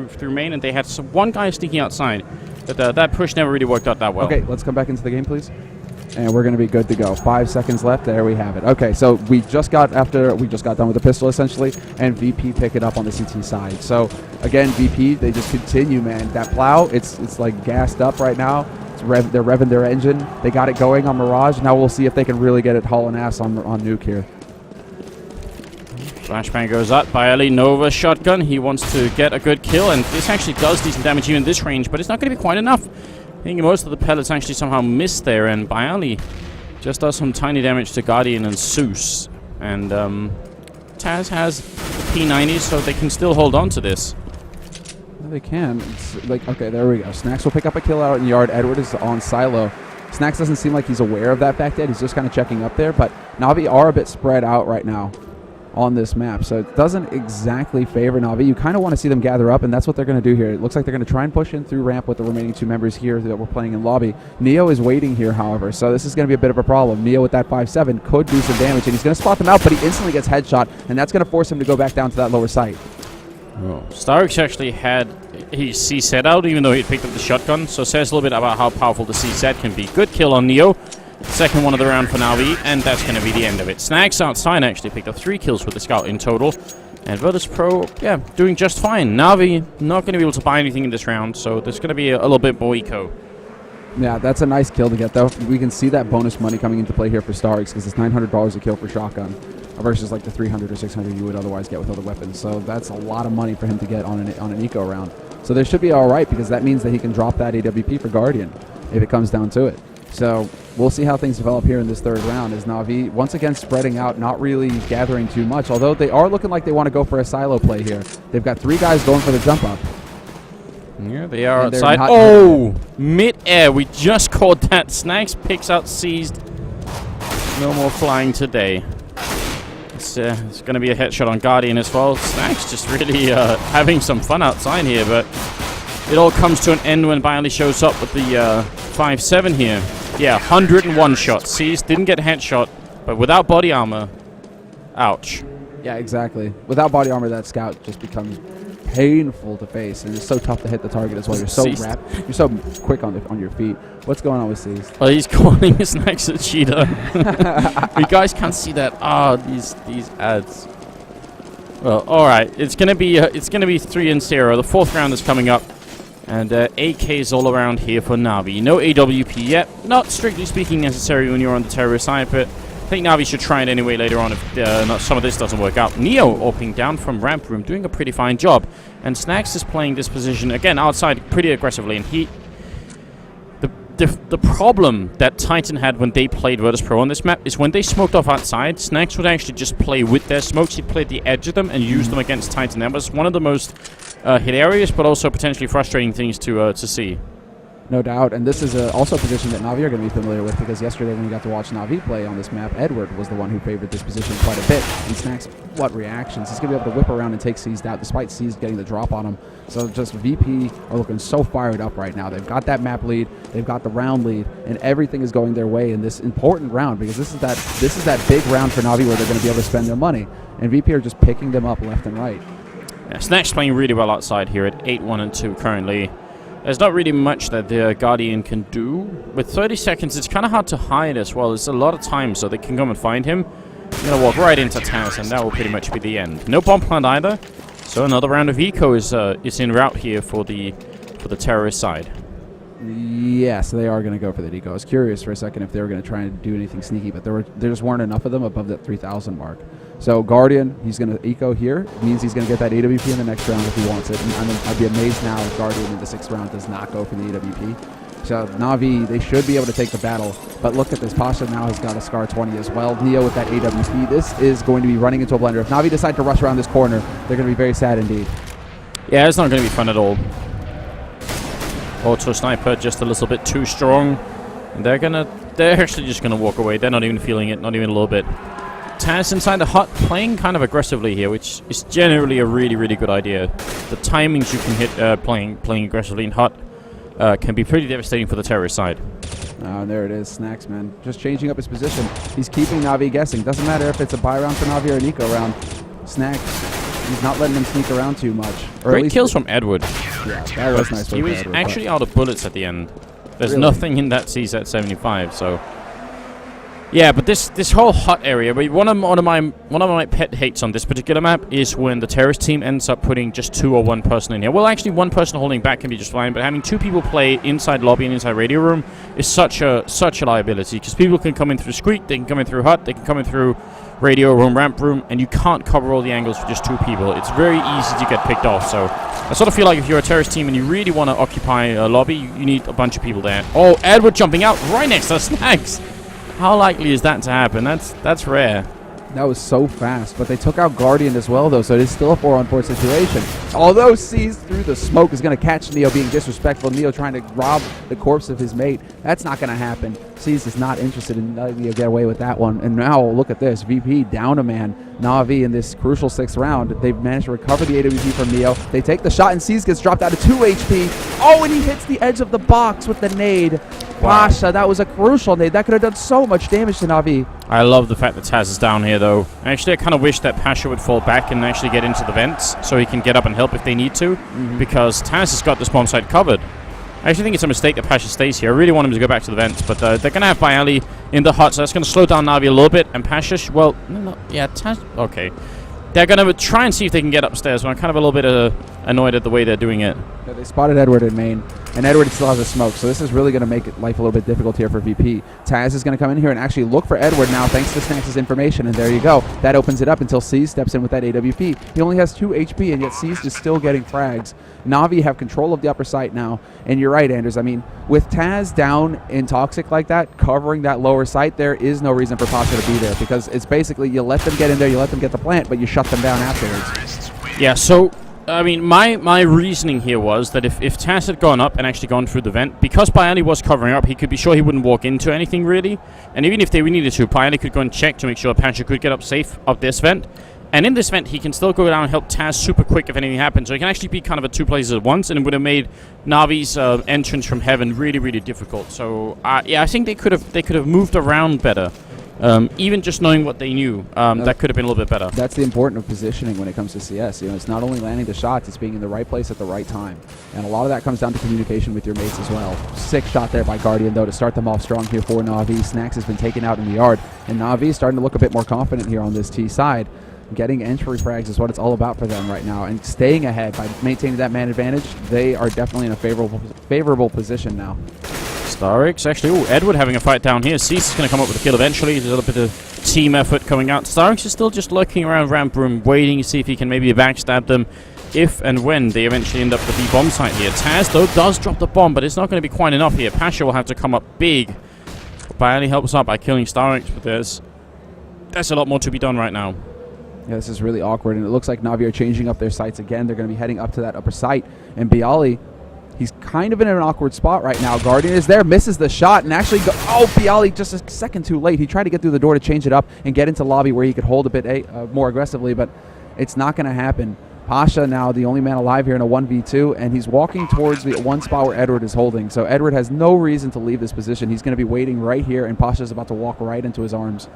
through main, and they had one guy sneaking outside. But that push never really worked out that well. Okay, let's come back into the game, please. And we're going to be good to go. 5 seconds left. There we have it. Okay, so we just got done with the pistol, essentially, and VP pick it up on the CT side. So, again, VP, they just continue, man. That plow, it's like gassed up right now. They're revving their engine. They got it going on Mirage. Now we'll see if they can really get it hauling ass on Nuke here. Flashbang goes up by Ali Nova shotgun. He wants to get a good kill, and this actually does decent damage even in this range, but it's not going to be quite enough. I think most of the pellets actually somehow missed there, and Bialy just does some tiny damage to Guardian and Zeus. And Taz has the P90, so they can still hold on to this. Well, they can. It's like, okay, there we go. Snacks will pick up a kill out in yard. Edward is on silo. Snacks doesn't seem like he's aware of that fact yet. He's just kind of checking up there, but NaVi are a bit spread out right now on this map, so it doesn't exactly favor NaVi. You kind of want to see them gather up, and that's what they're going to do here. It looks like they're going to try and push in through ramp with the remaining 2 members here that we're playing in lobby. Neo is waiting here, however, so this is going to be a bit of a problem. Neo with that 5-7 could do some damage, and he's going to spot them out, but he instantly gets headshot, and that's going to force him to go back down to that lower site. Oh. Starix actually had his CZ out, even though he picked up the shotgun, so it says a little bit about how powerful the CZ can be. Good kill on Neo. Second one of the round for NaVi, and that's going to be the end of it. Snags outside actually picked up 3 kills with the scout in total. And Virtus.pro, yeah, doing just fine. NaVi not going to be able to buy anything in this round, so there's going to be a little bit more eco. Yeah, that's a nice kill to get, though. We can see that bonus money coming into play here for Starix, because it's $900 a kill for shotgun versus like the 300 or 600 you would otherwise get with other weapons. So that's a lot of money for him to get on an eco round. So they should be all right, because that means that he can drop that AWP for Guardian if it comes down to it. So we'll see how things develop here in this third round as NaVi, once again, spreading out, not really gathering too much, although they are looking like they want to go for a silo play here. They've got 3 guys going for the jump up. Yeah, they are outside. Oh! Mid-air. We just caught that. Snags picks out seized. No more flying today. It's going to be a headshot on Guardian as well. Snags just really having some fun outside here, but it all comes to an end when Bialy shows up with the 5-7 here. Yeah, 101 shots. Seized, didn't get a headshot, but without body armor, ouch. Yeah, exactly. Without body armor, that scout just becomes painful to face, and it's so tough to hit the target as well. You're so you're so quick on your feet. What's going on with Seized? Oh, he's calling his next a cheater. You guys can't see that. Ah, these ads. Well, all right. It's gonna be 3-0. The 4th round is coming up. And AKs all around here for NaVi. No AWP yet. Not strictly speaking necessary when you're on the terrorist side, but I think NaVi should try it anyway later on if some of this doesn't work out. Neo opening down from ramp room, doing a pretty fine job. And Snags is playing this position, again, outside pretty aggressively. And the problem that Titan had when they played Virtus.pro on this map is when they smoked off outside, Snags would actually just play with their smokes. He'd play at the edge of them and use them against Titan. That was one of the most hilarious, but also potentially frustrating things to see. No doubt, and this is also a position that NaVi are going to be familiar with, because yesterday when we got to watch NaVi play on this map, Edward was the one who favored this position quite a bit. And Snacks, what reactions? He's going to be able to whip around and take Seized out, despite Seized getting the drop on him. So just VP are looking so fired up right now. They've got that map lead, they've got the round lead, and everything is going their way in this important round, because this is that big round for NaVi where they're going to be able to spend their money. And VP are just picking them up left and right. Yeah, Snacks playing really well outside here at 8-1-2 currently. There's not really much that the Guardian can do. With 30 seconds, it's kind of hard to hide as well. It's a lot of time, so they can come and find him. I'm going to walk right into Taz, and that will pretty much be the end. No bomb plant either, so another round of eco is en route here for the terrorist side. Yes, they are going to go for the eco. I was curious for a second if they were going to try and do anything sneaky, but there just weren't enough of them above that 3,000 mark. So Guardian, he's going to eco here. It means he's going to get that AWP in the next round if he wants it. And I'd be amazed now if Guardian in the 6th round does not go for the AWP. So NaVi, they should be able to take the battle. But look at this. Pasha now has got a Scar 20 as well. Neo with that AWP. This is going to be running into a blender. If NaVi decide to rush around this corner, they're going to be very sad indeed. Yeah, it's not going to be fun at all. Auto Sniper just a little bit too strong. And they're actually just going to walk away. They're not even feeling it, not even a little bit. Taz inside the hut, playing kind of aggressively here, which is generally a really, really good idea. The timings you can hit playing aggressively in hut can be pretty devastating for the terrorist side. There it is, Snacks, man. Just changing up his position. He's keeping NaVi guessing. Doesn't matter if it's a buy round for NaVi or an eco round. Snacks He's not letting them sneak around too much. Or Great kills from Edward. Yeah, that was nice. He was Edward, actually out of bullets at the end. There's Really? nothing in that CZ 75, so... Yeah, but this whole hut area, one of my pet hates on this particular map is when the terrorist team ends up putting just 2 or 1 person in here. Well, actually, 1 person holding back can be just fine, but having 2 people play inside lobby and inside radio room is such a liability, because people can come in through Squeak, they can come in through hut, they can come in through radio room, ramp room, and you can't cover all the angles for just 2 people. It's very easy to get picked off. So I sort of feel like if you're a terrorist team and you really want to occupy a lobby, you need a bunch of people there. Oh, Edward jumping out right next to Snags. How likely is that to happen? That's rare. That was so fast, but they took out Guardian as well, though, so it is still a 4-on-4 situation. Although C's through the smoke is going to catch Neo being disrespectful. Neo trying to rob the corpse of his mate. That's not going to happen. C's is not interested in letting Neo get away with that one. And now, look at this. VP down a man. NaVi in this crucial 6th round. They've managed to recover the AWP from Neo. They take the shot, and C's gets dropped out to 2 HP. Oh, and he hits the edge of the box with the nade. Wow. Pasha, that was a crucial nade. That could have done so much damage to NaVi. I love the fact that Taz is down here, though. Actually, I kind of wish that Pasha would fall back and actually get into the vents so he can get up and help if they need to, because Taz has got this bomb site covered. I actually think it's a mistake that Pasha stays here. I really want him to go back to the vents, but they're going to have Bialy in the hut, so that's going to slow down NaVi a little bit, and Pasha, well, no, yeah, Taz, okay. They're going to try and see if they can get upstairs, but I'm kind of a little bit annoyed at the way they're doing it. Yeah, they spotted Edward in main, and Edward still has a smoke, so this is really going to make life a little bit difficult here for VP. Taz is going to come in here and actually look for Edward now, thanks to Snax' information, and there you go. That opens it up until C's steps in with that AWP. He only has 2 HP, and yet C's is still getting frags. NaVi have control of the upper site now, and you're right, Anders. I mean, with Taz down in Toxic like that, covering that lower site, there is no reason for Pasha to be there, because it's basically you let them get in there, you let them get the plant, but you shut them down afterwards. Yeah, so... I mean, my reasoning here was that if Taz had gone up and actually gone through the vent, because Bialy was covering up, he could be sure he wouldn't walk into anything, really. And even if they needed to, Bialy could go and check to make sure Pasha could get up safe up this vent. And in this vent, he can still go down and help Taz super quick if anything happens. So he can actually be kind of at 2 places at once, and it would have made NaVi's entrance from heaven really, really difficult. So, yeah, I think they could have moved around better. Even just knowing what they knew, that could have been a little bit better. That's the importance of positioning when it comes to CS. You know, it's not only landing the shots, it's being in the right place at the right time. And a lot of that comes down to communication with your mates as well. 6 shot there by Guardian, though, to start them off strong here for NaVi. Snax has been taken out in the yard, and NaVi is starting to look a bit more confident here on this T side. Getting entry frags is what it's all about for them right now, and staying ahead by maintaining that man advantage, they are definitely in a favorable position now. Starix, actually, Edward having a fight down here. Cease is going to come up with a kill eventually. There's a little bit of team effort coming out. Starix is still just lurking around ramp room, waiting to see if he can maybe backstab them if and when they eventually end up at the B bomb site here. Taz, though, does drop the bomb, but it's not going to be quite enough here. Pasha will have to come up big. Bialy helps out by killing Starix, but there's a lot more to be done right now. Yeah, this is really awkward, and it looks like NaVi are changing up their sights again. They're going to be heading up to that upper site, and Bialy, he's kind of in an awkward spot right now. Guardian is there, misses the shot, and actually, Bialy just a second too late. He tried to get through the door to change it up and get into lobby where he could hold a bit more aggressively, but it's not going to happen. Pasha now the only man alive here in a 1v2, and he's walking towards the one spot where Edward is holding. So Edward has no reason to leave this position. He's going to be waiting right here, and Pasha's about to walk right into his arms.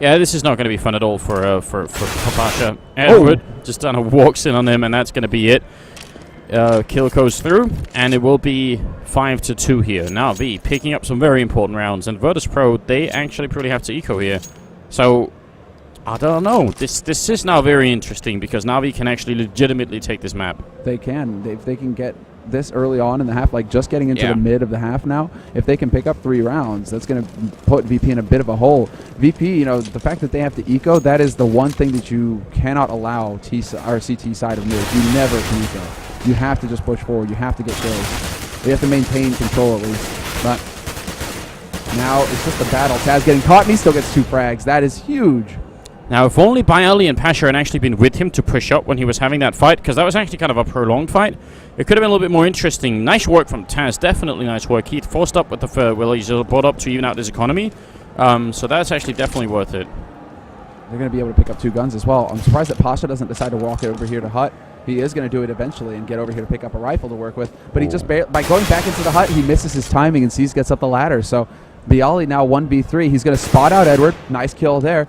Yeah, this is not going to be fun at all for Pasha. Edward just kind of walks in on him, and that's going to be it. Kill goes through, and it will be 5-2 here. NaVi picking up some very important rounds, and Virtus.pro, they actually probably have to eco here. So, I don't know. This is now very interesting, because NaVi can actually legitimately take this map. They can. If they can get this early on in the half, like just getting into the mid of the half now, if they can pick up 3 rounds, that's going to put VP in a bit of a hole. VP, you know, the fact that they have to eco, that is the one thing that you cannot allow CT side of moves. You never can eco. You have to just push forward. You have to get kills. You have to maintain control at least. But now it's just a battle. Taz getting caught, and he still gets 2 frags. That is huge. Now, if only Bialy and Pasha had actually been with him to push up when he was having that fight, because that was actually kind of a prolonged fight, it could have been a little bit more interesting. Nice work from Taz, definitely nice work. He forced up with the well, he's brought up to even out his economy, so that's actually definitely worth it. They're going to be able to pick up 2 guns as well. I'm surprised that Pasha doesn't decide to walk over here to hut. He is going to do it eventually and get over here to pick up a rifle to work with, but he just by going back into the hut, he misses his timing, and C's gets up the ladder. So Bialy now 1v3. He's going to spot out Edward. Nice kill there.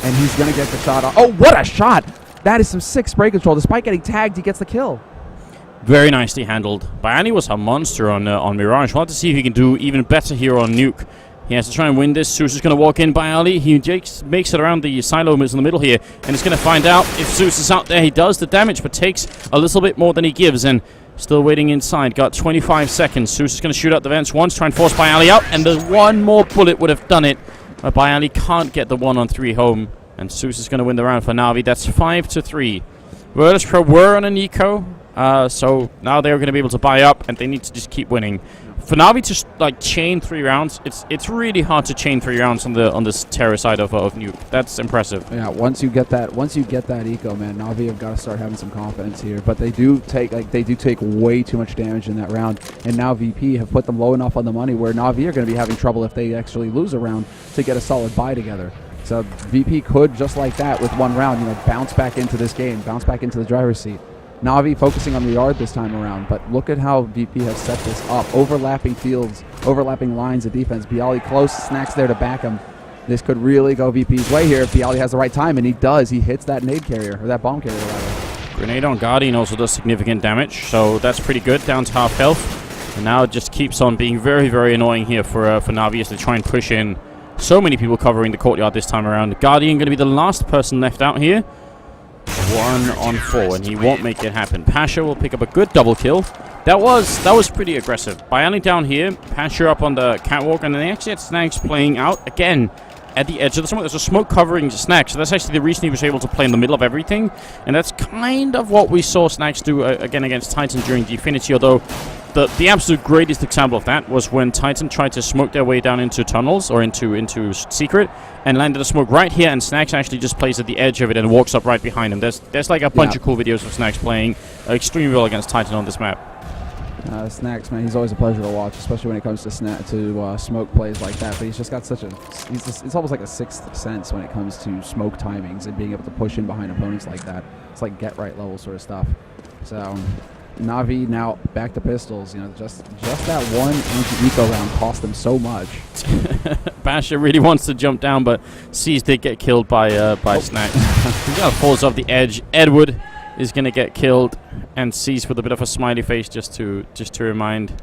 And he's going to get the shot off. Oh, what a shot! That is some sick spray control. Despite getting tagged, he gets the kill. Very nicely handled. Bayani was a monster on Mirage. We'll have to see if he can do even better here on Nuke. He has to try and win this. Zeus is going to walk in by Ali. He makes it around the silo in the middle here, and he's going to find out if Zeus is out there. He does the damage, but takes a little bit more than he gives, and still waiting inside. Got 25 seconds. Zeus is going to shoot out the vents once, try and force Bayali out, and the one more bullet would have done it. But Bayali can't get the 1-on-3 home, and Zeus is going to win the round for Navi. That's 5-3. Virtus.pro were on an eco, so now they're going to be able to buy up, and they need to just keep winning. For Navi to like chain 3 rounds, it's really hard to chain 3 rounds on this terror side of Nuke. That's impressive. Yeah, once you get that eco, man, Navi have got to start having some confidence here. But they do take way too much damage in that round, and now VP have put them low enough on the money where Navi are going to be having trouble if they actually lose a round to get a solid buy together. So VP could, just like that, with 1 round, bounce back into this game, bounce back into the driver's seat. Navi focusing on the yard this time around, but look at how VP has set this up. Overlapping fields, overlapping lines of defense. Bialy close, Snacks there to back him. This could really go VP's way here if Bialy has the right time, and he does. He hits that nade carrier, or that bomb carrier rather. Grenade on Guardian also does significant damage, so that's pretty good, down to half health. And now it just keeps on being very, very annoying here for Navi as they try and push in. So many people covering the courtyard this time around. Guardian going to be the last person left out here. 1-on-4, and he won't make it happen. Pasha will pick up a good double kill. That was pretty aggressive. Bayani down here, Pasha up on the catwalk, and then they actually had Snacks playing out again at the edge of the smoke. There's a smoke covering Snacks, so that's actually the reason he was able to play in the middle of everything, and that's kind of what we saw Snacks do again against Titan during the Affinity, although the absolute greatest example of that was when Titan tried to smoke their way down into tunnels, or into Secret, and landed a smoke right here, and Snacks actually just plays at the edge of it and walks up right behind him. There's like a bunch of cool videos of Snacks playing extremely well against Titan on this map. Snacks, man, he's always a pleasure to watch, especially when it comes to smoke plays like that. But he's just got it's almost like a sixth sense when it comes to smoke timings and being able to push in behind opponents like that. It's like get right level sort of stuff. So Navi now back to pistols. Just that one anti-eco round cost them so much. Basha really wants to jump down, but C's did get killed by Snacks. He kind of falls off the edge. Edward is going to get killed, and C's with a bit of a smiley face just to remind.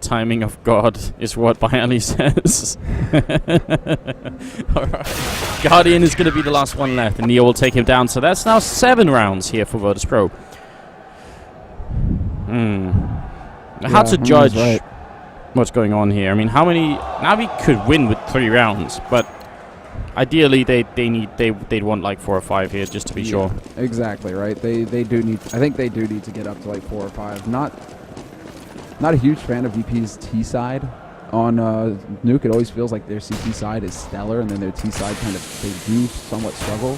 Timing of God is what Bayani says. Alright. Guardian is going to be the last one left, and Neo will take him down. So that's now 7 rounds here for Virtus.pro. How to judge what's going on here? I mean, how many Navi could win with 3 rounds, but ideally they'd want like 4 or 5 here just to be sure. Exactly right. They do need. I think they do need to get up to like 4 or 5. Not a huge fan of VP's T side on Nuke. It always feels like their CT side is stellar, and then their T side they do somewhat struggle.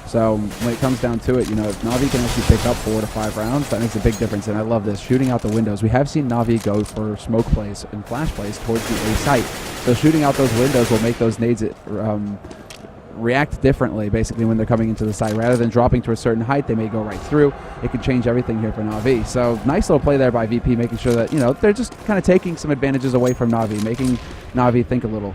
So when it comes down to it, if Navi can actually pick up 4 to 5 rounds, that makes a big difference. And I love this, shooting out the windows. We have seen Navi go for smoke plays and flash plays towards the A site. So shooting out those windows will make those nades react differently, basically, when they're coming into the site. Rather than dropping to a certain height, they may go right through. It can change everything here for Navi. So nice little play there by VP, making sure that, they're just kind of taking some advantages away from Navi, making Navi think a little.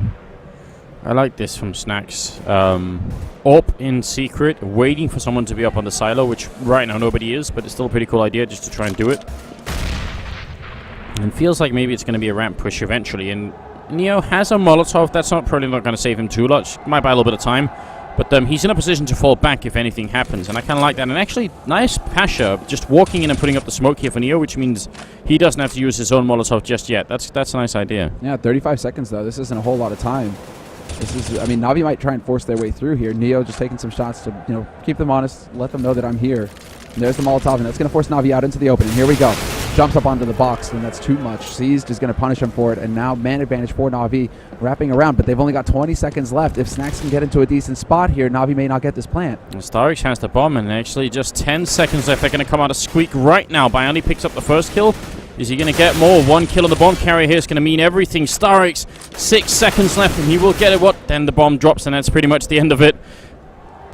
I like this from Snacks. Up in Secret, waiting for someone to be up on the silo, which right now nobody is, but it's still a pretty cool idea just to try and do it. And feels like maybe it's going to be a ramp push eventually. And Neo has a Molotov. That's probably not going to save him too much. Might buy a little bit of time. But he's in a position to fall back if anything happens. And I kind of like that. And actually, nice Pasha just walking in and putting up the smoke here for Neo, which means he doesn't have to use his own Molotov just yet. That's a nice idea. Yeah, 35 seconds, though. This isn't a whole lot of time. Navi might try and force their way through here. Neo just taking some shots to, keep them honest, let them know that I'm here. And there's the Molotov, and that's going to force Navi out into the open. And here we go. Jumps up onto the box, and that's too much. Seized is going to punish him for it, and now man advantage for Navi wrapping around, but they've only got 20 seconds left. If Snacks can get into a decent spot here, Navi may not get this plant. Starix has the bomb, and actually just 10 seconds left. They're going to come out of Squeak right now. Bayani picks up the first kill. Is he going to get more? 1 kill on the bomb carrier here is going to mean everything. Starix, 6 seconds left, and he will get it. Then the bomb drops, and that's pretty much the end of it.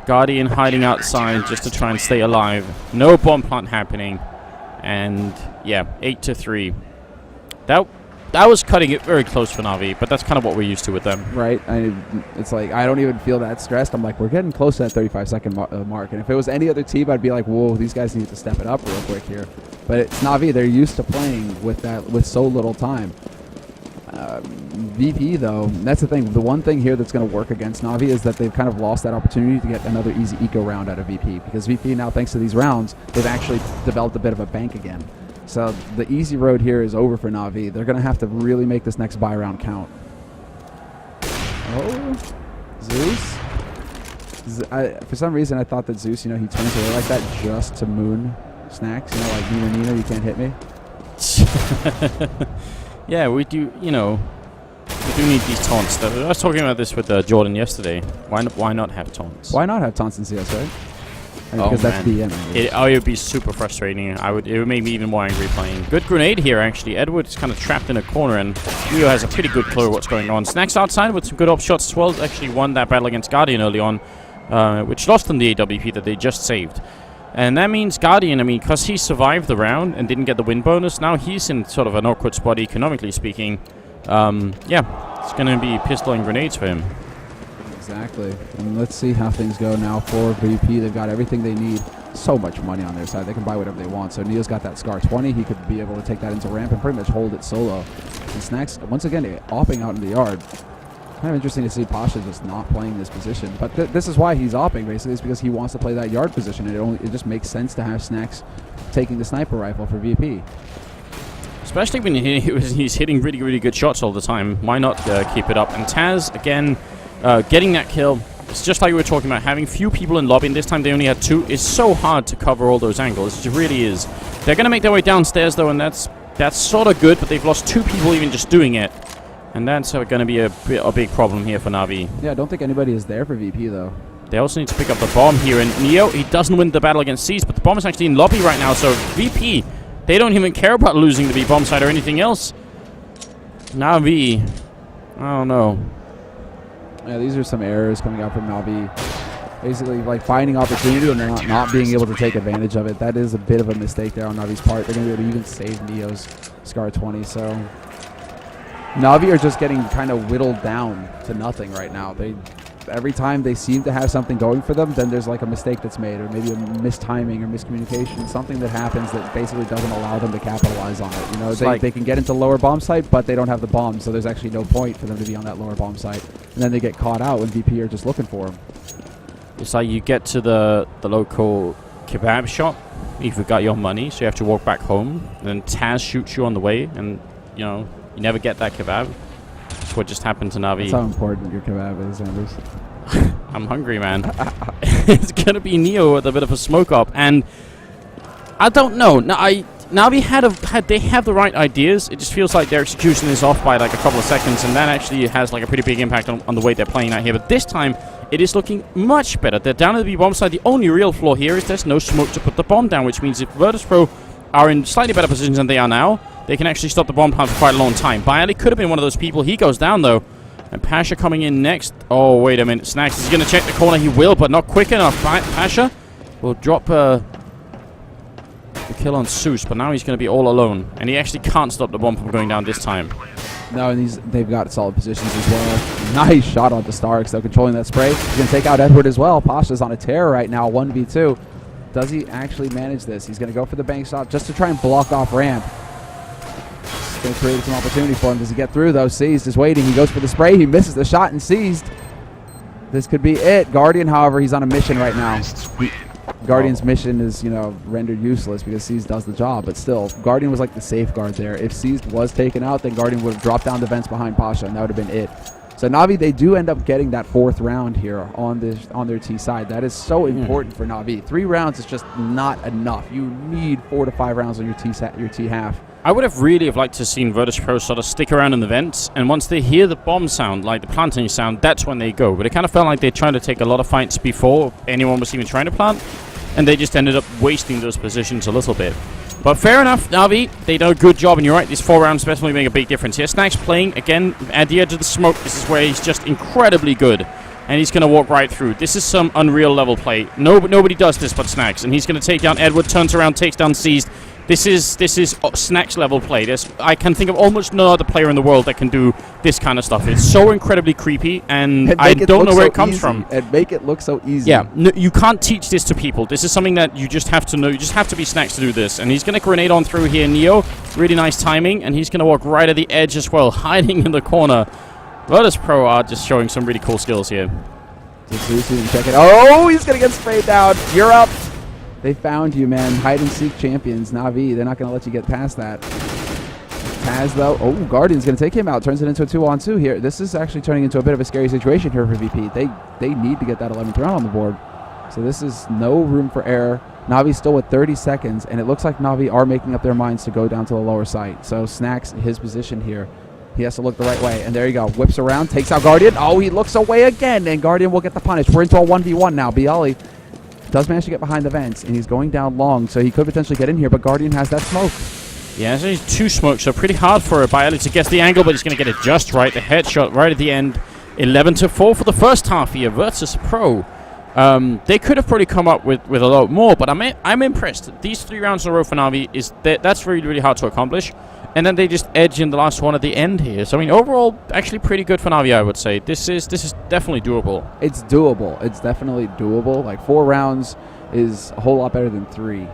Guardian hiding outside just to try and stay alive. No bomb plant happening. And, yeah, 8-3. That that was cutting it very close for NaVi, but that's kind of what we're used to with them. Right. It's like I don't even feel that stressed. I'm like, we're getting close to that 35-second mark. And if it was any other team, I'd be like, whoa, these guys need to step it up real quick here. But it's NaVi. They're used to playing with so little time. VP, though, that's the thing. The one thing here that's going to work against NaVi is that they've kind of lost that opportunity to get another easy eco round out of VP. Because VP now, thanks to these rounds, they've actually developed a bit of a bank again. So the easy road here is over for NaVi. They're going to have to really make this next buy round count. Oh, Zeus. For some reason, I thought that Zeus, he turns away like that just to moon Snacks. Like Nina, you can't hit me. Yeah, we do, we do need these taunts. I was talking about this with Jordan yesterday. Why not have taunts? Why not have taunts in CS, right? Because that's BM. It would be super frustrating. It would make me even more angry playing. Good grenade here, actually. Edward is kind of trapped in a corner, and Leo has a pretty good clue of what's going on. Snacks outside with some good op shots as well. Actually won that battle against Guardian early on, which lost on the AWP that they just saved. And that means Guardian, because he survived the round and didn't get the win bonus, now he's in sort of an awkward spot economically speaking. Yeah, it's going to be pistol and grenades for him. Exactly. And let's see how things go now for VP. They've got everything they need. So much money on their side. They can buy whatever they want. So Neo's got that Scar 20. He could be able to take that into ramp and pretty much hold it solo. And Snacks, once again, opping out in the yard. Kind of interesting to see Pasha just not playing this position. But this is why he's opping, basically. It's because he wants to play that yard position. And it just makes sense to have Snacks taking the sniper rifle for VP. Especially when he's hitting really, really good shots all the time. Why not keep it up? And Taz, again, getting that kill. It's just like we were talking about, having few people in lobby, and this time they only had 2. It's so hard to cover all those angles. It really is. They're going to make their way downstairs, though, and that's sort of good, but they've lost 2 people even just doing it. And that's going to be a big problem here for NaVi. Yeah, I don't think anybody is there for VP, though. They also need to pick up the bomb here. And Neo, he doesn't win the battle against C's, but the bomb is actually in lobby right now. So VP, they don't even care about losing the B bomb side or anything else. NaVi, I don't know. Yeah, these are some errors coming out from NaVi. Basically, like finding opportunity and not being able to take advantage of it. That is a bit of a mistake there on NaVi's part. They're going to be able to even save Neo's Scar 20, so... NaVi are just getting kind of whittled down to nothing right now. Every time they seem to have something going for them, then there's like a mistake that's made, or maybe a mistiming or miscommunication, something that happens that basically doesn't allow them to capitalize on it. They can get into lower bomb site, but they don't have the bomb, so there's actually no point for them to be on that lower bomb site. And then they get caught out when VP are just looking for them. It's like you get to the local kebab shop if you got your money, so you have to walk back home, and then Taz shoots you on the way, and you never get that kebab. That's what just happened to NaVi. That's how important your kebab is, Anders. I'm hungry, man. It's going to be Neo with a bit of a smoke up. And I don't know. NaVi they have the right ideas. It just feels like their execution is off by like a couple of seconds. And that actually has like a pretty big impact on the way they're playing out here. But this time, it is looking much better. They're down at the B-bomb side. The only real flaw here is there's no smoke to put the bomb down. Which means if Virtus.pro are in slightly better positions than they are now, they can actually stop the bomb plant for quite a long time. Bialy could have been one of those people. He goes down, though. And Pasha coming in next. Oh, wait a minute. Snacks is going to check the corner. He will, but not quick enough. Pasha will drop the kill on Zeus, but now he's going to be all alone. And he actually can't stop the bomb from going down this time. No, and they've got solid positions as well. Nice shot onto Starks, though, controlling that spray. He's going to take out Edward as well. Pasha's on a tear right now, 1v2. Does he actually manage this? He's going to go for the bank shot just to try and block off ramp. It's going to create some opportunity for him. Does he get through, though? Seized is waiting. He goes for the spray. He misses the shot and Seized. This could be it. Guardian, however, he's on a mission right now. Guardian's mission is, rendered useless because Seized does the job. But still, Guardian was like the safeguard there. If Seized was taken out, then Guardian would have dropped down the vents behind Pasha, and that would have been it. So NaVi, they do end up getting that 4th round here on their T side. That is so important for NaVi. 3 rounds is just not enough. You need 4 to 5 rounds on your T half. I would have really liked to have seen Virtus.pro sort of stick around in the vents, and once they hear the bomb sound, like the planting sound, that's when they go. But it kind of felt like they tried to take a lot of fights before anyone was even trying to plant, and they just ended up wasting those positions a little bit. But fair enough, NaVi, they done a good job, and you're right, these 4 rounds definitely make a big difference here. Snacks playing, again, at the edge of the smoke. This is where he's just incredibly good, and he's going to walk right through. This is some Unreal level play. Nobody does this but Snacks, and he's going to take down Edward, turns around, takes down Seized. This is Snax level play. I can think of almost no other player in the world that can do this kind of stuff. It's so incredibly creepy, and I don't know where it comes from. And make it look so easy. Yeah, you can't teach this to people. This is something that you just have to know. You just have to be Snax to do this. And he's going to grenade on through here, Neo. Really nice timing, and he's going to walk right at the edge as well, hiding in the corner. Virtus.pro are just showing some really cool skills here. Check it. Oh, he's going to get sprayed down. You're up. They found you, man. Hide-and-seek champions, NaVi. They're not going to let you get past that. Taz, though. Oh, Guardian's going to take him out. Turns it into a 2-on-2 here. This is actually turning into a bit of a scary situation here for VP. They need to get that 11th round on the board. So this is no room for error. NaVi's still with 30 seconds, and it looks like NaVi are making up their minds to go down to the lower site. So Snax, his position here. He has to look the right way. And there you go. Whips around, takes out Guardian. Oh, he looks away again, and Guardian will get the punish. We're into a 1v1 now. Bialy does manage to get behind the vents, and he's going down long, so he could potentially get in here, but Guardian has that smoke. Yeah, so he's 2 smokes, so pretty hard for Bialy to guess the angle, but he's going to get it just right. The headshot right at the end. 11-4 for the first half here. Virtus.pro. They could have probably come up with a lot more, but I'm impressed. These 3 rounds in a row for NaVi, that's really, really hard to accomplish. And then they just edge in the last one at the end here. So, I mean, overall, actually pretty good for NaVi, I would say. This is definitely doable. It's doable. It's definitely doable. Like, 4 rounds is a whole lot better than 3.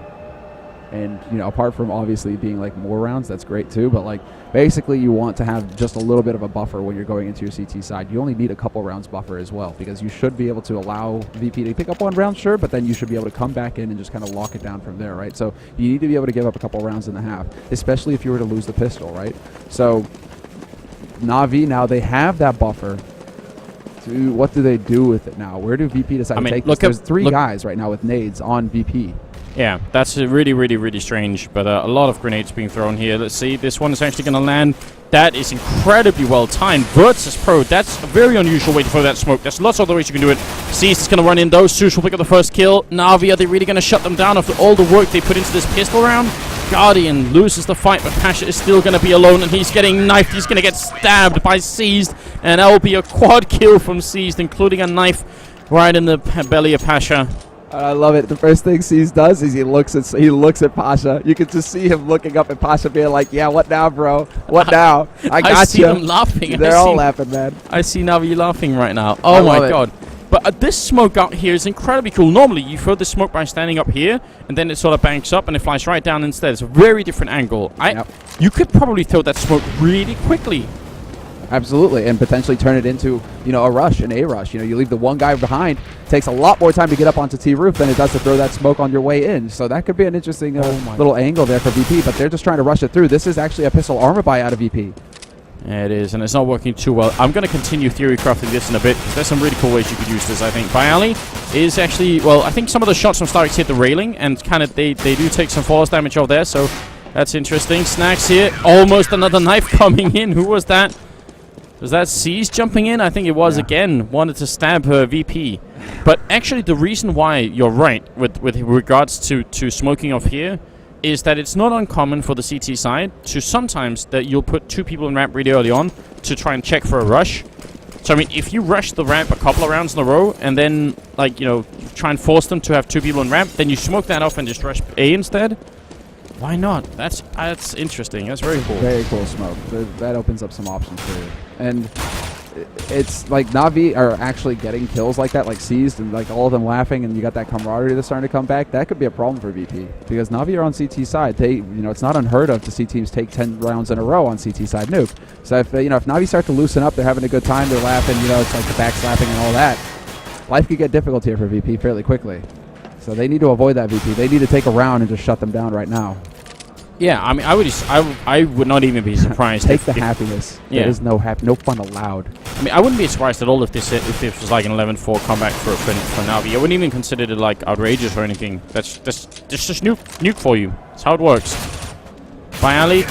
And, you know, apart from obviously being, like, more rounds, that's great too. But, like, basically you want to have just a little bit of a buffer when you're going into your CT side. You only need a couple rounds buffer as well, because you should be able to allow VP to pick up 1 round, sure, but then you should be able to come back in and just kind of lock it down from there, right? So you need to be able to give up a couple rounds in the half, especially if you were to lose the pistol, right? So NaVi, now they have that buffer. What do they do with it now? Where do VP decide to take this? There's 3 guys right now with nades on VP. Yeah, that's really, really, really strange. But a lot of grenades being thrown here. Let's see. This one is actually going to land. That is incredibly well timed. Virtus.pro, that's a very unusual way to throw that smoke. There's lots of other ways you can do it. Cease is going to run in, though. Zeus will pick up the first kill. NaVi, are they really going to shut them down after all the work they put into this pistol round? Guardian loses the fight, but Pasha is still going to be alone, and he's getting knifed. He's going to get stabbed by Seized, and that will be a quad kill from Seized, including a knife right in the belly of Pasha. I love it. The first thing Seized does is he looks at Pasha. You can just see him looking up at Pasha, being like, "Yeah, what now, bro? What now? I got you." I see them laughing. They're all laughing, man. I see NaVi laughing right now. Oh my god! But this smoke out here is incredibly cool. Normally, you throw the smoke by standing up here, and then it sort of banks up, and it flies right down instead. It's a very different angle. You could probably throw that smoke really quickly. Absolutely, and potentially turn it into, you know, a rush, an A rush. You know, you leave the one guy behind. Takes a lot more time to get up onto T roof than it does to throw that smoke on your way in. So that could be an interesting little angle there for VP. But they're just trying to rush it through. This is actually a pistol armor buy out of VP. Yeah, it is, and it's not working too well. I'm going to continue theory crafting this in a bit, because there's some really cool ways you could use this, I think. Bialy is actually, well, I think some of the shots from Starix hit the railing, and kind of they do take some false damage over there, so that's interesting. Snax here, almost another knife coming in. Who was that? Was that Seized jumping in? I think it was again. Wanted to stab her VP. But actually, the reason why you're right with regards to smoking off here is that it's not uncommon for the CT side to sometimes that you'll put 2 people in ramp really early on to try and check for a rush. So, I mean, if you rush the ramp a couple of rounds in a row and then, like, you know, try and force them to have 2 people in ramp, then you smoke that off and just rush A instead. Why not? That's interesting. That's very cool. Very cool smoke. That opens up some options for you. And it's like NaVi are actually getting kills like that, like Seized, and like all of them laughing, and you got that camaraderie that's starting to come back. That could be a problem for VP, because NaVi are on CT side. They, you know, it's not unheard of to see teams take 10 rounds in a row on CT side nuke. So if if NaVi start to loosen up, they're having a good time, they're laughing, you know, it's like the backslapping and all that. Life could get difficult here for VP fairly quickly. So they need to avoid that VP. They need to take a round and just shut them down right now. Yeah, I mean, I would not even be surprised. Take the happiness. Yeah. There is no fun allowed. I mean, I wouldn't be surprised at all if this was like an 11-4 comeback for NaVi. I wouldn't even consider it like outrageous or anything. That's just nuke for you. That's how it works. Bialy,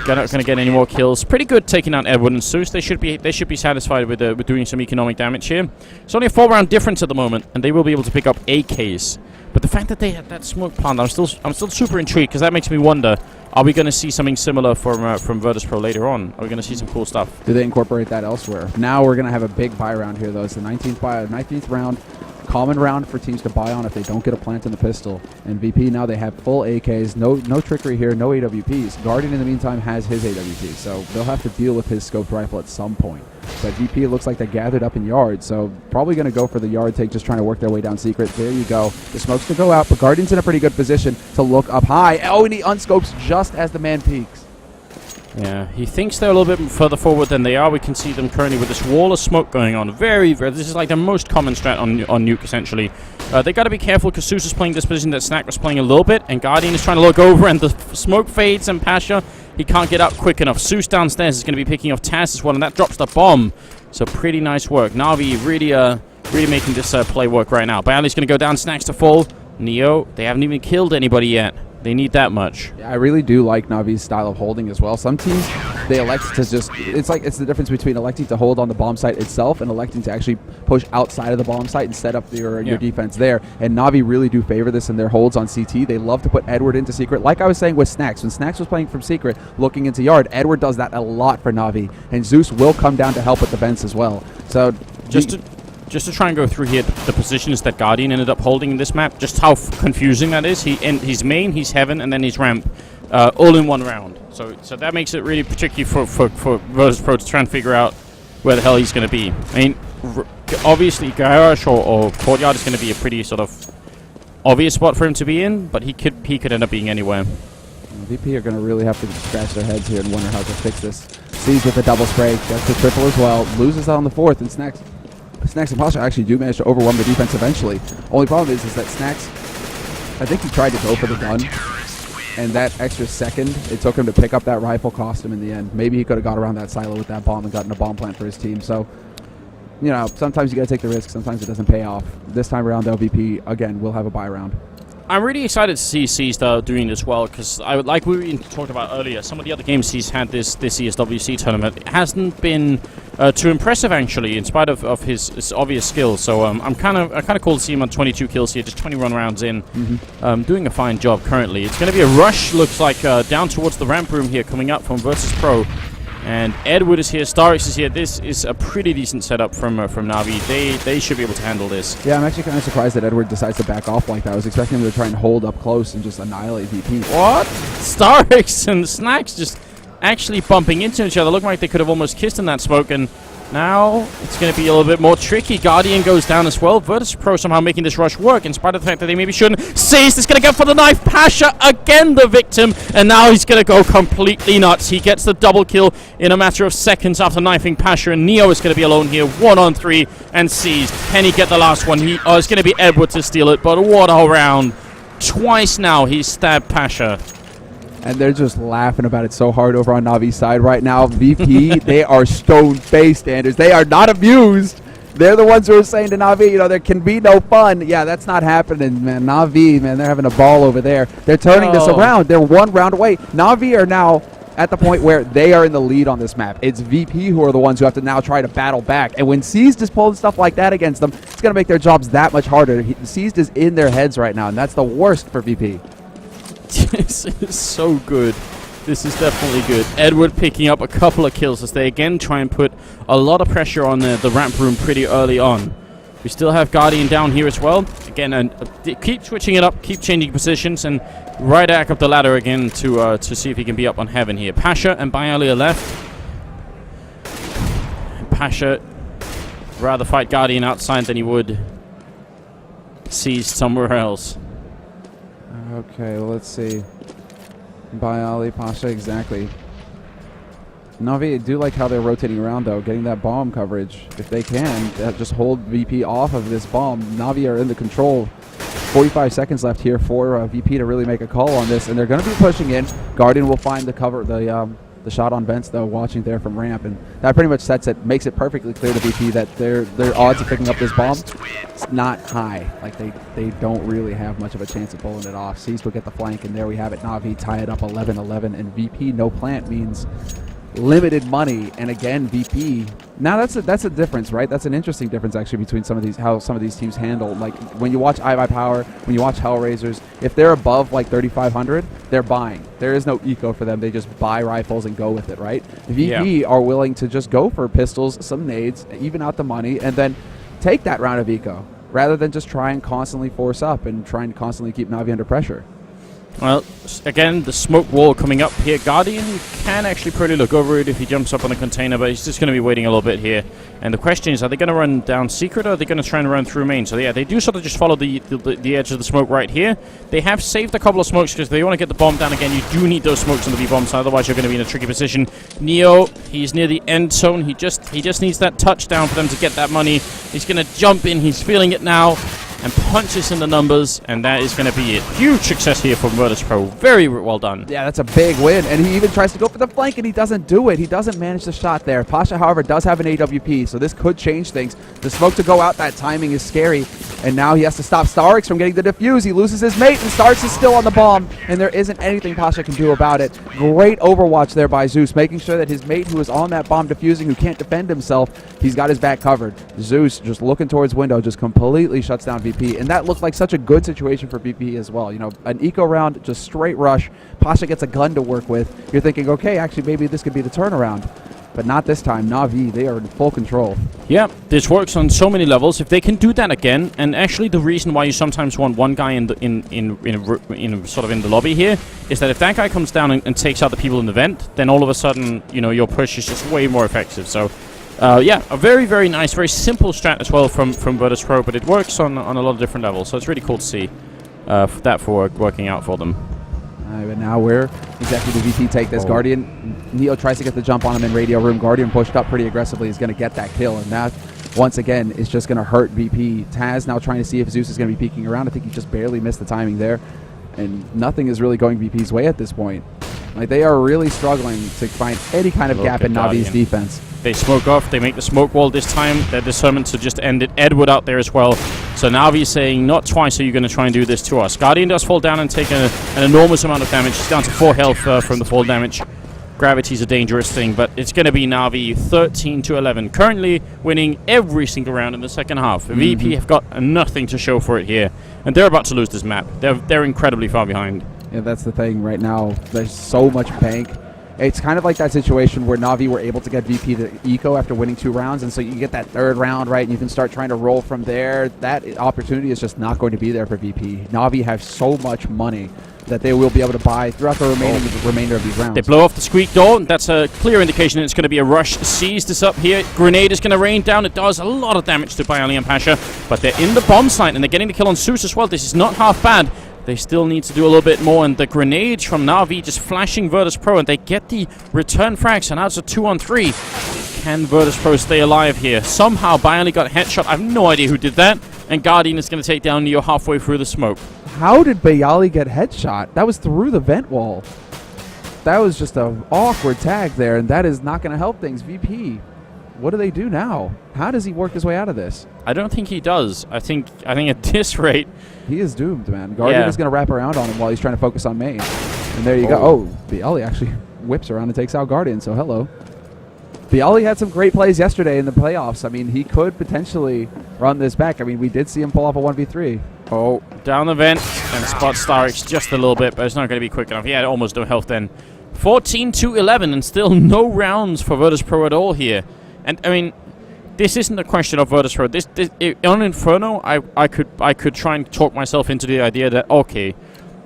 not gonna get any more kills. Pretty good taking out Edward and Zeus. They should be satisfied with doing some economic damage here. It's only a 4-round difference at the moment, and they will be able to pick up AKs. But the fact that they had that smoke plant, I'm still super intrigued, because that makes me wonder: are we going to see something similar from Virtus.pro later on? Are we going to see some cool stuff? Do they incorporate that elsewhere? Now we're going to have a big buy round here, though. It's the 19th round. common round for teams to buy on if they don't get a plant in the pistol. And VP now they have full AKs, no trickery here, no AWPs. Guardian in the meantime has his AWP, so they'll have to deal with his scoped rifle at some point. But VP looks like they're gathered up in yard, so probably going to go for the yard take, just trying to work their way down secret. There you go. The smoke's to go out, but Guardian's in a pretty good position to look up high. Oh, and he unscopes just as the man peeks. Yeah, he thinks they're a little bit further forward than they are. We can see them currently with this wall of smoke going on. This is like the most common strat on Nuke, essentially. They got to be careful because Zeus is playing this position that Snack was playing a little bit, and Guardian is trying to look over, and the smoke fades, and Pasha, he can't get up quick enough. Zeus downstairs is going to be picking off Taz as well, and that drops the bomb. So pretty nice work. NaVi really making this play work right now. Bialy's going to go down, Snacks to fall. Neo, they haven't even killed anybody yet. They need that much. Yeah, I really do like Navi's style of holding as well. Some teams, they elect to just, it's the difference between electing to hold on the bomb site itself and electing to actually push outside of the bomb site and set up your defense there. And Navi really do favor this in their holds on CT. They love to put Edward into secret. Like I was saying with Snacks, when Snacks was playing from secret, looking into yard, Edward does that a lot for Navi. And Zeus will come down to help with the vents as well. So Just to try and go through here, the positions that Guardian ended up holding in this map, just how confusing that is. He's main, he's heaven, and then he's ramp, all in one round. So that makes it really tricky for Virtus.pro to try and figure out where the hell he's going to be. I mean, obviously Garage or Courtyard is going to be a pretty sort of obvious spot for him to be in, but he could end up being anywhere. VP are going to really have to scratch their heads here and wonder how to fix this. Sees with the double spray, gets the triple as well, loses out on the fourth, and Snacks and Pasha actually do manage to overwhelm the defense eventually. Only problem is that Snacks, I think he tried to go for the gun, and that extra second, it took him to pick up that rifle, cost him in the end. Maybe he could have got around that silo with that bomb and gotten a bomb plant for his team. So, you know, sometimes you got to take the risk, sometimes it doesn't pay off. This time around, though, VP, again, will have a buy round. I'm really excited to see Seized doing this well, because like we talked about earlier, some of the other games he's had this ESWC tournament, it hasn't been too impressive actually, in spite of his obvious skills. So I'm kind of cool to see him on 22 kills here, just 21 rounds in, doing a fine job currently. It's going to be a rush, looks like, down towards the ramp room here, coming up from Virtus.pro. And Edward is here, Starix is here. This is a pretty decent setup from NaVi. They should be able to handle this. Yeah, I'm actually kind of surprised that Edward decides to back off like that. I was expecting him to try and hold up close and just annihilate VP. What? Starix and Snacks just actually bumping into each other. Looked like they could have almost kissed in that smoke, and now it's going to be a little bit more tricky. Guardian goes down as well. Virtus.pro somehow making this rush work, in spite of the fact that they maybe shouldn't. Seized is going to go for the knife. Pasha again the victim, and now he's going to go completely nuts. He gets the double kill in a matter of seconds after knifing Pasha, and Neo is going to be alone here, 1-on-3, and Seized. Can he get the last one? It's going to be Edward to steal it, but what a round. Twice now he's stabbed Pasha. And they're just laughing about it so hard over on Navi's side right now. VP, they are stone-faced standards. They are not amused. They're the ones who are saying to Navi, you know, there can be no fun. Yeah, that's not happening, man. Navi, man, they're having a ball over there. They're turning this around. They're one round away. Navi are now at the point where they are in the lead on this map. It's VP who are the ones who have to now try to battle back. And when Seized is pulling stuff like that against them, it's going to make their jobs that much harder. Seized is in their heads right now, and that's the worst for VP. This is so good. This is definitely good. Edward picking up a couple of kills as they again try and put a lot of pressure on the ramp room pretty early on. We still have Guardian down here as well. Again, and keep switching it up, keep changing positions, and right back up the ladder again to see if he can be up on heaven here. Pasha and Bialy are left. Pasha rather fight Guardian outside than he would Seized somewhere else. Okay, well, let's see. Bialy, Pasha, exactly. Navi, I do like how they're rotating around, though, getting that bomb coverage. If they can, just hold VP off of this bomb. Navi are in the control. 45 seconds left here for VP to really make a call on this, and they're going to be pushing in. Guardian will find the cover, the shot on vents, though, watching there from ramp, and that pretty much makes it perfectly clear to VP that their odds of picking up this bomb, it's not high. Like, they don't really have much of a chance of pulling it off. Seized will get the flank, and there we have it. Navi tie it up 11-11, and VP no plant means limited money. And again, VP, now that's a difference, right? That's an interesting difference actually between how some of these teams handle. Like when you watch iBuyPower, when you watch Hellraisers, if they're above like 3,500, they're buying. There is no eco for them. They just buy rifles and go with it, right? VP are willing to just go for pistols, some nades, even out the money, and then take that round of eco. rather than just try and constantly force up and trying to constantly keep Navi under pressure. Well, again, the smoke wall coming up here. Guardian can actually probably look over it if he jumps up on the container, but he's just going to be waiting a little bit here. And the question is, are they going to run down secret, or are they going to try and run through main? So yeah, they do sort of just follow the edge of the smoke right here. They have saved a couple of smokes because they want to get the bomb down again. You do need those smokes on the B-bomb side, otherwise you're going to be in a tricky position. Neo, he's near the end zone. He just needs that touchdown for them to get that money. He's going to jump in. He's feeling it now. And punches in the numbers, and that is going to be a huge success here from Virtus.pro. Very well done. Yeah, that's a big win, and he even tries to go for the flank, and he doesn't do it. He doesn't manage the shot there. Pasha, however, does have an AWP, so this could change things. The smoke to go out, that timing is scary, and now he has to stop Starix from getting the defuse. He loses his mate, and Starix is still on the bomb, and there isn't anything Pasha can do about it. Great overwatch there by Zeus, making sure that his mate who is on that bomb defusing, who can't defend himself, he's got his back covered. Zeus, just looking towards window, just completely shuts down VP. And that looked like such a good situation for BP as well. You know, an eco round, just straight rush. Pasha gets a gun to work with. You're thinking, okay, actually, maybe this could be the turnaround. But not this time. NaVi, they are in full control. Yeah, this works on so many levels. If they can do that again, and actually the reason why you sometimes want one guy in sort of in the lobby here is that if that guy comes down and takes out the people in the vent, then all of a sudden, you know, your push is just way more effective. So. Yeah, a very, very nice, very simple strat as well from Virtus.pro, but it works on a lot of different levels, so it's really cool to see working out for them. But now where exactly do VP take this? Guardian, Neo tries to get the jump on him in radio room. Guardian pushed up pretty aggressively. He's going to get that kill, and that, once again, is just going to hurt VP. Taz now trying to see if Zeus is going to be peeking around. I think he just barely missed the timing there, and nothing is really going VP's way at this point. Like, they are really struggling to find any kind of gap in Navi's defense. They smoke off. They make the smoke wall this time. They're determined to just end it. Edward out there as well. So NaVi saying, not twice are you going to try and do this to us. Guardian does fall down and take an enormous amount of damage. He's down to 4 health from the fall damage. Gravity's a dangerous thing, but it's going to be NaVi 13-11. Currently winning every single round in the second half. VP have got nothing to show for it here. And they're about to lose this map. They're incredibly far behind. Yeah, that's the thing right now. There's so much bank. It's kind of like that situation where NaVi were able to get VP to eco after winning 2 rounds, and so you get that 3rd round, right, and you can start trying to roll from there. That opportunity is just not going to be there for VP. NaVi have so much money that they will be able to buy throughout the remainder of these rounds. They blow off the squeak door. That's a clear indication that it's going to be a rush. Seize this up here. Grenade is going to rain down. It does a lot of damage to Bialy and Pasha, but they're in the bomb site, and they're getting the kill on Zeus as well. This is not half bad. They still need to do a little bit more, and the grenades from NaVi just flashing Virtus.pro, and they get the return frags, and now it's a 2-on-3. Can Virtus.pro stay alive here? Somehow Bialy got headshot. I have no idea who did that, and Guardian is going to take down Neo halfway through the smoke. How did Bialy get headshot? That was through the vent wall. That was just an awkward tag there, and that is not going to help things. VP, what do they do now? How does he work his way out of this? I don't think he does. I think at this rate, he is doomed, man. Guardian is going to wrap around on him while he's trying to focus on main. And there you go. Oh, Bialy actually whips around and takes out Guardian, so hello. Bialy had some great plays yesterday in the playoffs. I mean, he could potentially run this back. I mean, we did see him pull off a 1v3. Oh, down the vent and spot Starix just a little bit, but it's not going to be quick enough. He had almost no health then. 14-11 and still no rounds for Virtus.pro at all here. And, I mean, this isn't a question of Virtus.pro. On Inferno, I could try and talk myself into the idea that, okay,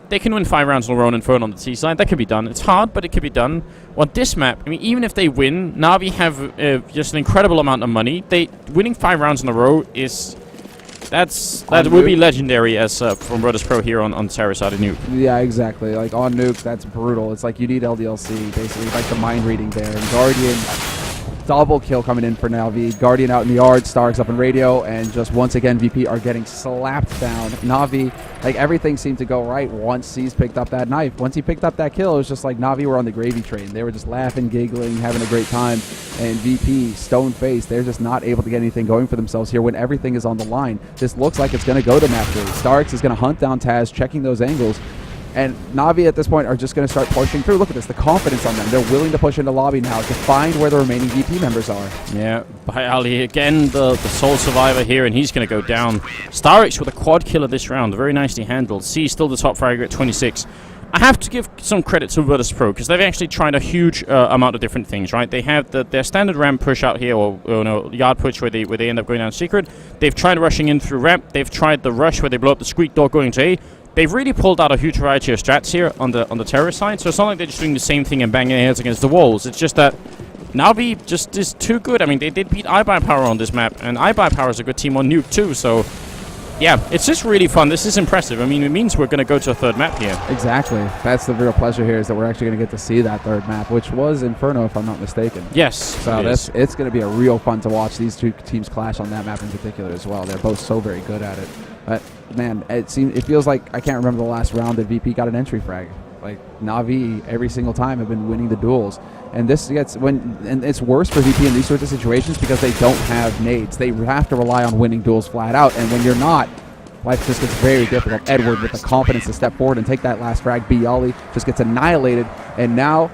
they can win 5 rounds in a row on Inferno on the T side. That could be done. It's hard, but it could be done. On this map, I mean, even if they win, NaVi have just an incredible amount of money. Winning 5 rounds in a row is... That would be legendary as from Virtus.pro here on Sarah side of Nuke. Yeah, exactly. Like, on Nuke, that's brutal. It's like you need LDLC, basically, like the mind reading there. And Guardian... double kill coming in for NaVi. Guardian out in the yard, Starks up in radio, and just once again, VP are getting slapped down. NaVi, like everything seemed to go right once he's picked up that knife. Once he picked up that kill, it was just like NaVi were on the gravy train. They were just laughing, giggling, having a great time. And VP, stone-faced, they're just not able to get anything going for themselves here when everything is on the line. This looks like it's going to go to map 3. Starks is going to hunt down Taz, checking those angles. And NaVi at this point are just going to start pushing through. Look at this, the confidence on them. They're willing to push into lobby now to find where the remaining VP members are. Yeah, Bialy again, the sole survivor here, and he's going to go down. Starix with a quad kill of this round, very nicely handled. C still the top fragger at 26. I have to give some credit to Virtus.pro because they've actually tried a huge amount of different things, right? They have their standard ramp push out here, or no, yard push where they end up going down secret. They've tried rushing in through ramp. They've tried the rush where they blow up the squeak door going to A. They've really pulled out a huge variety of strats here on the terrorist side. So it's not like they're just doing the same thing and banging their heads against the walls. It's just that NaVi just is too good. I mean, they did beat iBuyPower on this map, and iBuyPower is a good team on Nuke too. So yeah, it's just really fun. This is impressive. I mean, it means we're going to go to a third map here. Exactly. That's the real pleasure here, is that we're actually going to get to see that third map, which was Inferno, if I'm not mistaken. Yes. So it's going to be a real fun to watch these two teams clash on that map in particular as well. They're both so very good at it. But man, it feels like I can't remember the last round that VP got an entry frag. Like NaVi every single time have been winning the duels. And this gets and it's worse for VP in these sorts of situations because they don't have nades. They have to rely on winning duels flat out, and when you're not, life just gets very difficult. Edward with the confidence to step forward and take that last frag. Bialy just gets annihilated, and now